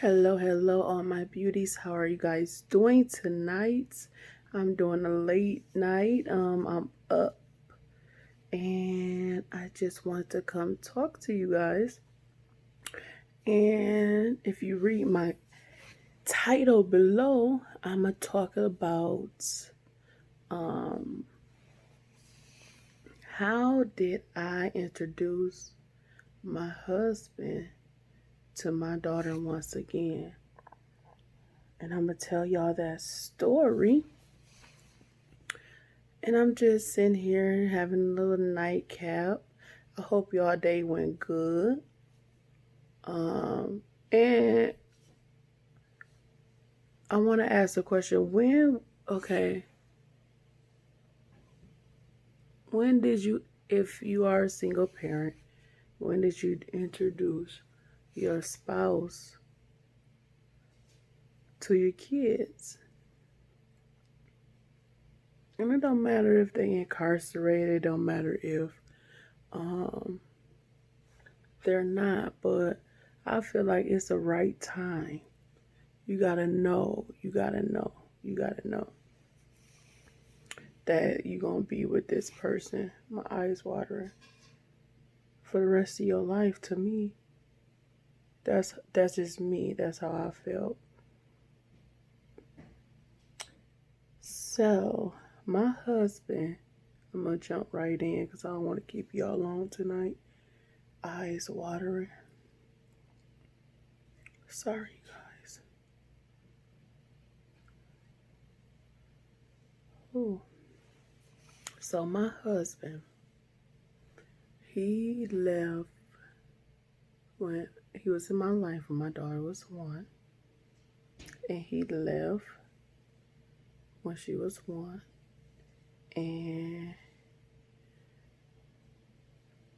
Hello, all my beauties. How are you guys doing tonight? I'm doing a late night. I'm up and I just want to come talk to you guys. And if you read my title below, I'm gonna talk about um how did I introduce my husband to my daughter once again. And I'm gonna tell y'all that story. And I'm just sitting here having a little nightcap. I hope y'all day went good. And I want to ask a question. When did you, if you are a single parent, when did you introduce your spouse to your kids? And it don't matter if they incarcerated, it don't matter if um, they're not, but I feel like it's the right time. You gotta know, you gotta know that you're gonna be with this person. My eyes watering for the rest of your life. To me, that's just me. That's how I felt. So my husband, I'm gonna jump right in because I don't want to keep y'all long tonight. Eyes watering. Sorry, guys. Ooh. So my husband, he left when he was in my life when my daughter was one, and he left when she was one, and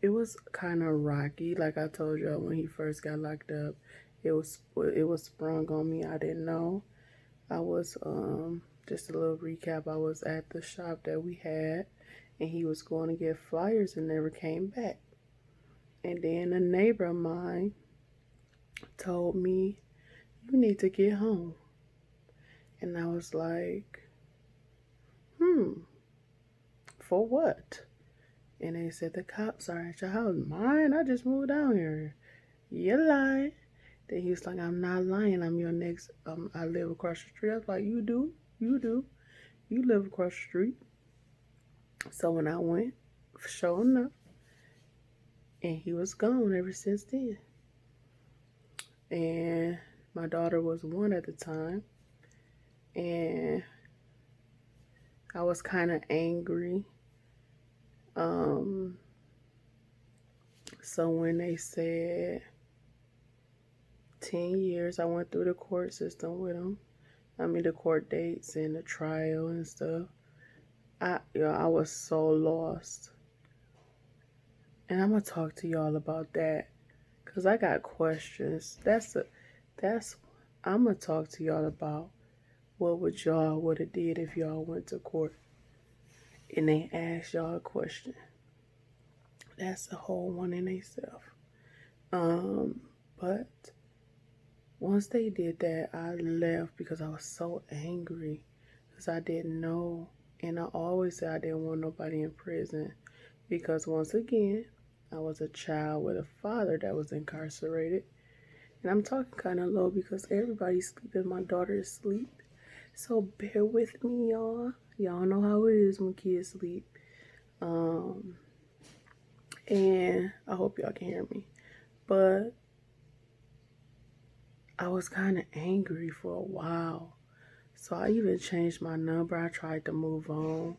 it was kind of rocky. Like I told y'all, when he first got locked up, it was sprung on me. I didn't know. I was just a little recap. I was at the shop that we had, and he was going to get flyers and never came back. And then a neighbor of mine told me, "You need to get home." And I was like, for what? And they said, "The cops are at your house." Mine? I just moved down here. You lie. Then he was like, "I'm not lying. I'm your next. I live across the street." I was like, "You do, you live across the street." So when I went, sure enough, and he was gone ever since then. And my daughter was one at the time, and I was kind of angry. Um, so when they said 10 years, I went through the court system with him. I mean, the court dates and the trial and stuff. I was so lost. And I'm gonna talk to y'all about that because I got questions. That's I'm gonna talk to y'all about what would have did if y'all went to court and they asked y'all a question. That's a whole one in itself. But once they did that, I left because I was so angry because I didn't know, and I always said I didn't want nobody in prison because once again, I was a child with a father that was incarcerated. And I'm talking kind of low because everybody's sleeping. My daughter is asleep. So bear with me, y'all. Y'all know how it is when kids sleep. Um, and I hope y'all can hear me. But I was kind of angry for a while. So I even changed my number. I tried to move on.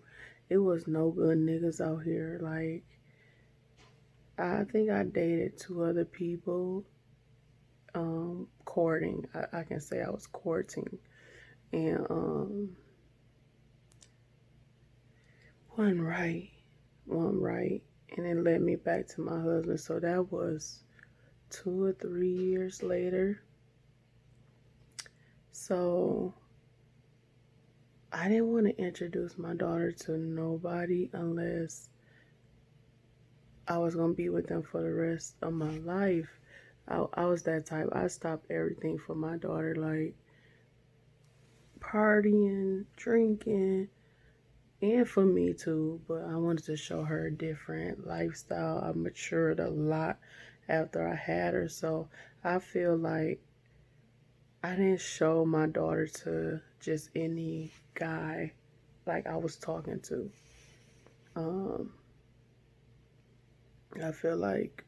It was no good niggas out here. Like, I think I dated two other people courting. I can say I was courting. And one right, one right. And it led me back to my husband. So that was 2 or 3 years later. So I didn't want to introduce my daughter to nobody unless I was going to be with them for the rest of my life. I was that type. I stopped everything for my daughter, like partying, drinking, and for me too. But I wanted to show her a different lifestyle. I matured a lot after I had her, so I feel like I didn't show my daughter to just any guy like I was talking to. Um, I feel like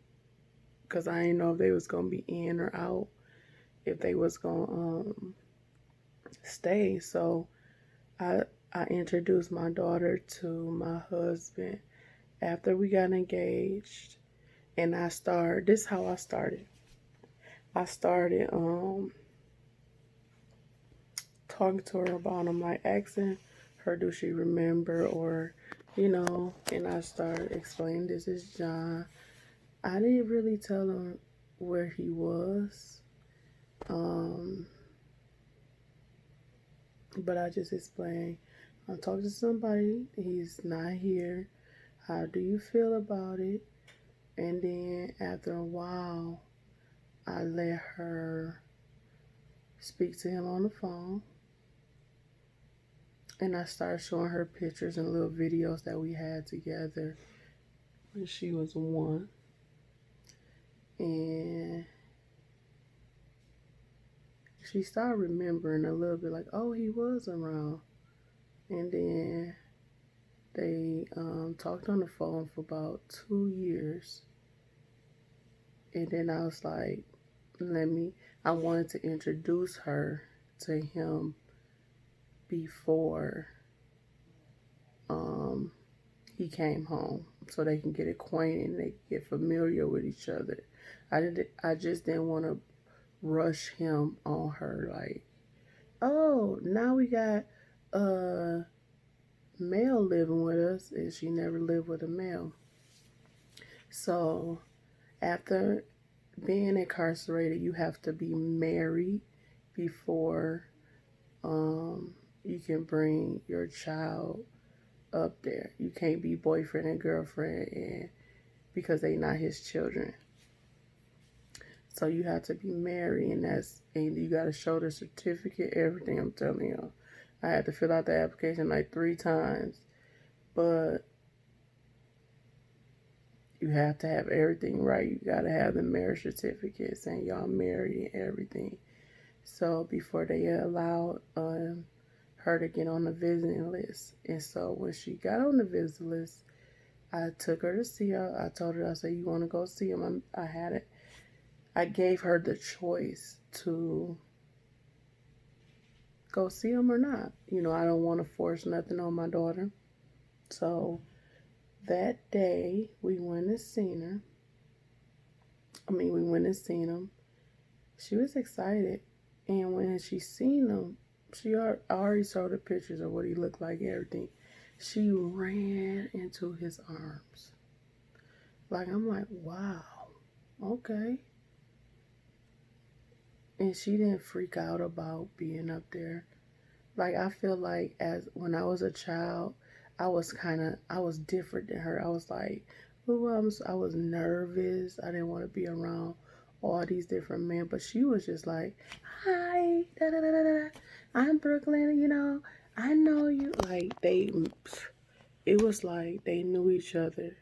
because I didn't know if they was gonna be in or out, if they was gonna stay. So I I introduced my daughter to my husband after we got engaged, and I started. This is how I started. I started talking to her about him, like asking her, do she remember, or and I started explaining, this is John. I didn't really tell him where he was, um, but I just explained, I'm talking to somebody, he's not here. How do you feel about it? And then after a while, I let her speak to him on the phone. And I started showing her pictures and little videos that we had together when she was 1. And she started remembering a little bit, like, oh, he was around. And then they talked on the phone for about 2 years. And then I was like, I wanted to introduce her to him before he came home, so they can get acquainted and they can get familiar with each other. I just didn't want to rush him on her, like, oh, now we got a male living with us, and she never lived with a male. So after being incarcerated, you have to be married before you can bring your child up there. You can't be boyfriend and girlfriend and because they not his children. So you have to be married, and you gotta show the certificate, everything. I'm telling you, I had to fill out the application like 3 times, but you have to have everything right. You gotta have the marriage certificate saying y'all married and everything. So before they allowed her to get on the visiting list, and so when she got on the visiting list, I took her to see her. I told her, I said, you want to go see him? I gave her the choice to go see him or not. I don't want to force nothing on my daughter. So that day we went and seen her. We went and seen him. She was excited. And when she seen him, she already saw the pictures of what he looked like and everything. She ran into his arms. Like, I'm like, wow, okay. And she didn't freak out about being up there. Like, I feel like when I was a child, I was different than her. I was like, I was nervous. I didn't want to be around all these different men. But she was just like, hi, da da da da da. I'm Brooklyn, I know you. Like, it was like they knew each other.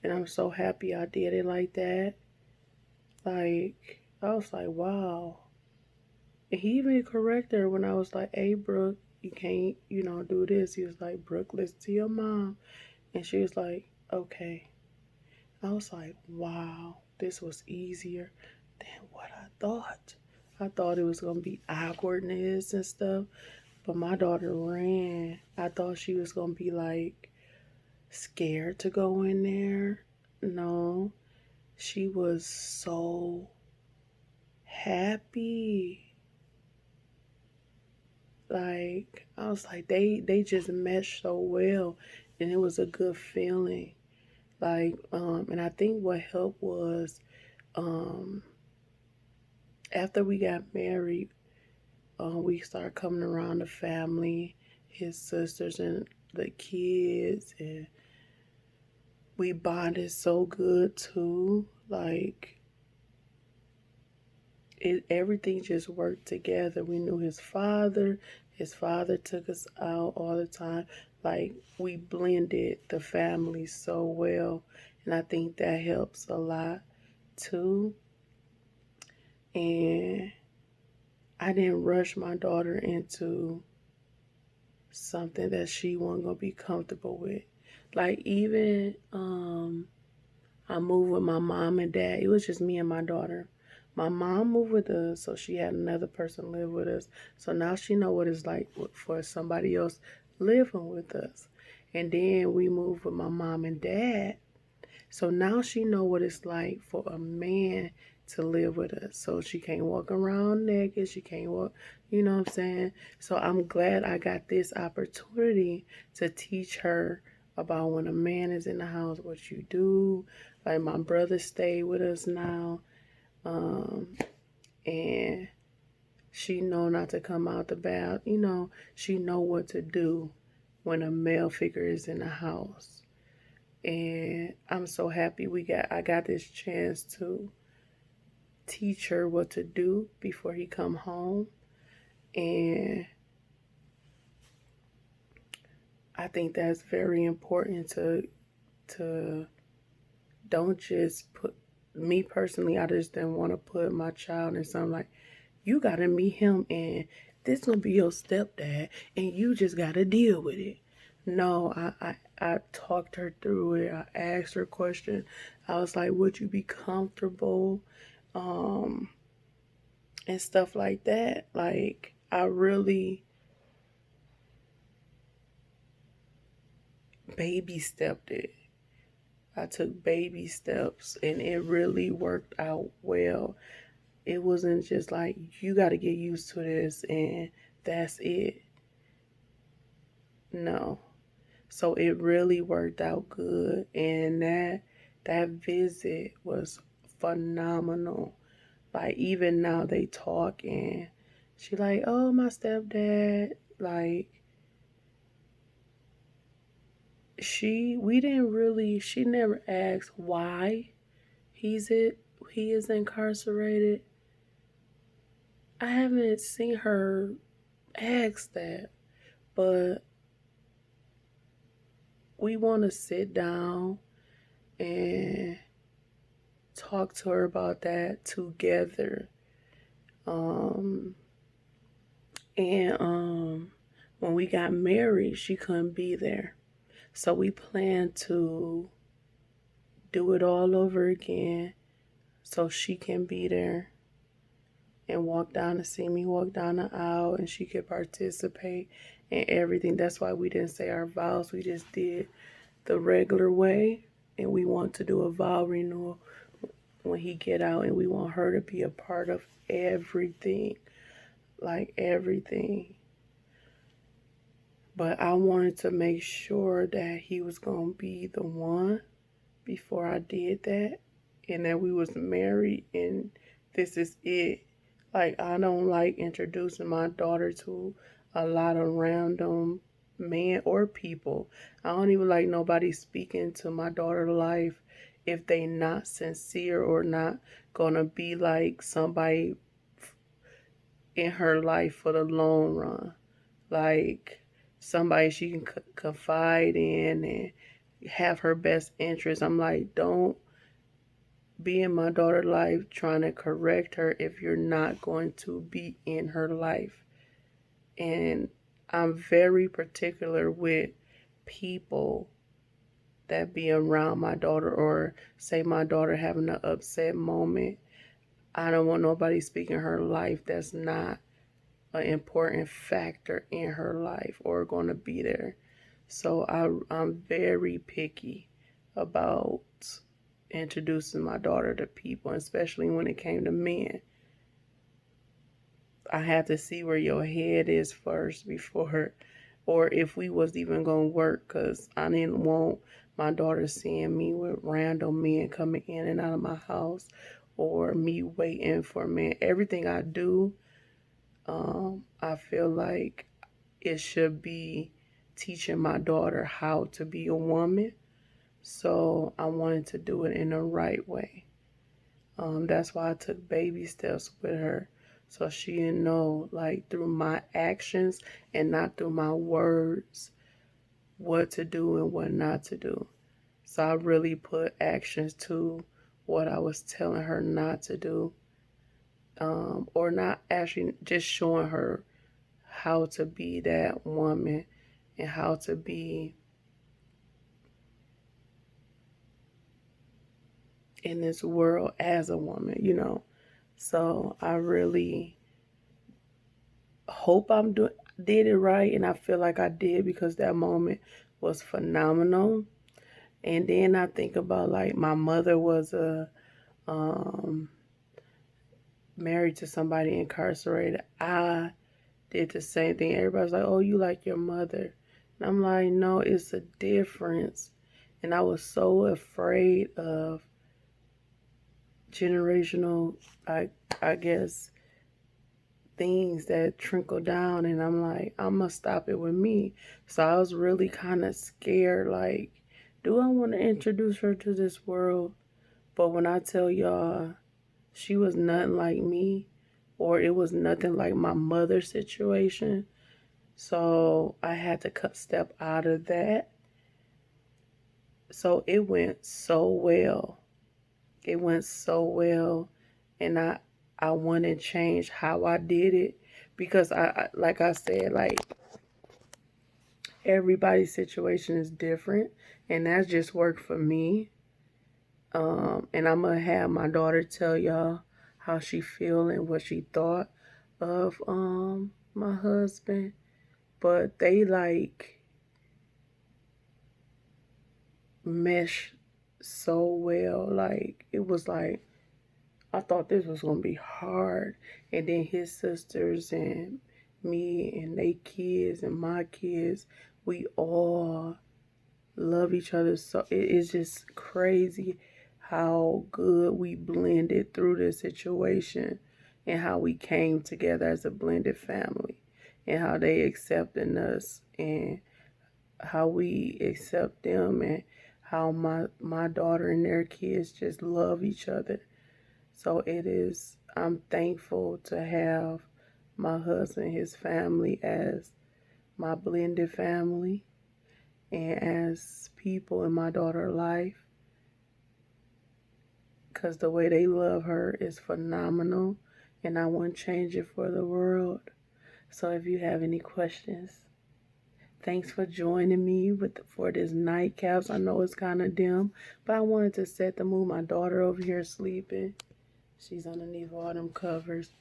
And I'm so happy I did it like that. Like, I was like, wow. And he even corrected her when I was like, hey, Brooke, you can't, do this. He was like, Brooke, listen to your mom. And she was like, okay. I was like, wow, this was easier than what I thought. I thought it was going to be awkwardness and stuff. But my daughter ran. I thought she was going to be like scared to go in there. No, she was so happy. Like, I was like, they just meshed so well, and it was a good feeling. Like, and I think what helped was, after we got married, we started coming around the family, his sisters and the kids, and we bonded so good too. Like, everything just worked together. We knew his father. His father took us out all the time. Like, we blended the family so well. And I think that helps a lot too. And I didn't rush my daughter into something that she wasn't going to be comfortable with. Like, even I moved with my mom and dad. It was just me and my daughter. My mom moved with us, so she had another person live with us. So now she know what it's like for somebody else living with us. And then we moved with my mom and dad. So now she know what it's like for a man to live with us. So she can't walk around naked. She can't walk, you know what I'm saying? So I'm glad I got this opportunity to teach her about when a man is in the house, what you do. Like, my brother stayed with us now. And she know not to come out the bath. You know, she know what to do when a male figure is in the house. And I'm so happy I got this chance to teach her what to do before he come home. And I think that's very important to don't just put me personally. I just didn't want to put my child in something like, you gotta meet him and this gonna be your stepdad and you just gotta deal with it. No, I talked her through it. I asked her questions. I was like, would you be comfortable? And stuff like that. Like, I really baby stepped it. I took baby steps and it really worked out well. It wasn't just like, you got to get used to this and that's it. No. So it really worked out good. And that visit was phenomenal. Like, even now they talk and she like, oh, my stepdad. Like, she never asked why he is incarcerated. I haven't seen her ask that, but we want to sit down and talk to her about that together. And when we got married, she couldn't be there. So we plan to do it all over again so she can be there and walk down to see me walk down the aisle and she could participate in everything. That's why we didn't say our vows. We just did the regular way, and we want to do a vow renewal when he get out, and we want her to be a part of everything, like everything. But I wanted to make sure that he was going to be the one before I did that, and that we was married and this is it. Like, I don't like introducing my daughter to a lot of random men or people. I don't even like nobody speaking to my daughter's life if they not sincere or not gonna be like somebody in her life for the long run. Like, somebody she can confide in and have her best interest. I'm like, don't be in my daughter's life trying to correct her if you're not going to be in her life. And I'm very particular with people that be around my daughter, or say my daughter having an upset moment. I don't want nobody speaking her life that's not an important factor in her life or going to be there. So I'm very picky about introducing my daughter to people, especially when it came to men. I had to see where your head is first before, or if we was even going to work, because I didn't want my daughter seeing me with random men coming in and out of my house, or me waiting for men. Everything I do, I feel like it should be teaching my daughter how to be a woman. So I wanted to do it in the right way. That's why I took baby steps with her. So she didn't know, like, through my actions and not through my words, what to do and what not to do. So I really put actions to what I was telling her not to do, or not actually, just showing her how to be that woman and how to be in this world as a woman. So I really hope did it right, and I feel like I did because that moment was phenomenal. And then I think about, like, my mother was um, married to somebody incarcerated. I did the same thing. Everybody's like, "Oh, you like your mother," and I'm like, "No, it's a difference." And I was so afraid of generational, I guess, things that trickle down, and I'm like, I'm gonna stop it with me. So I was really kind of scared, like, do I want to introduce her to this world? But when I tell y'all, she was nothing like me, or it was nothing like my mother's situation. So I had to step out of that. So it went so well. It went so well, and I want to change how I did it, because like I said, like, everybody's situation is different, and that just worked for me. And I'm gonna have my daughter tell y'all how she feel and what she thought of my husband. But they, like, mesh so well. Like, it was like, I thought this was gonna be hard, and then his sisters and me and they kids and my kids, we all love each other. So it is just crazy how good we blended through this situation, and how we came together as a blended family, and how they accepting us, and how we accept them, and how my daughter and their kids just love each other. So I'm thankful to have my husband, his family, as my blended family, and as people in my daughter's life, because the way they love her is phenomenal, and I wouldn't change it for the world. So if you have any questions, thanks for joining me for this nightcaps. I know it's kind of dim, but I wanted to set the mood. My daughter over here sleeping. She's underneath all them covers.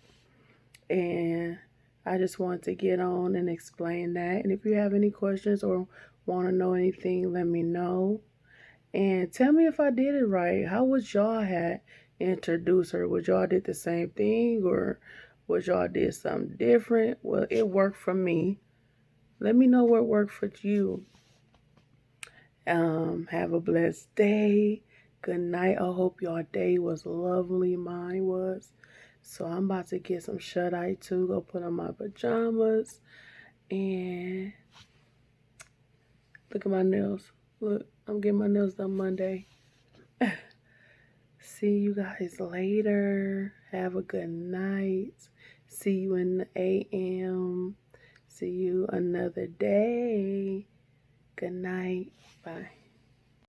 And I just want to get on and explain that. And if you have any questions or want to know anything, let me know. And tell me if I did it right. How would y'all have introduced her? Would y'all did the same thing, or would y'all did something different? Well, it worked for me. Let me know what worked for you. Have a blessed day. Good night. I hope your day was lovely. Mine was. So I'm about to get some shut-eye too. Go put on my pajamas. And look at my nails. Look, I'm getting my nails done Monday. See you guys later. Have a good night. See you in the AM. See you another day. Good night. Bye.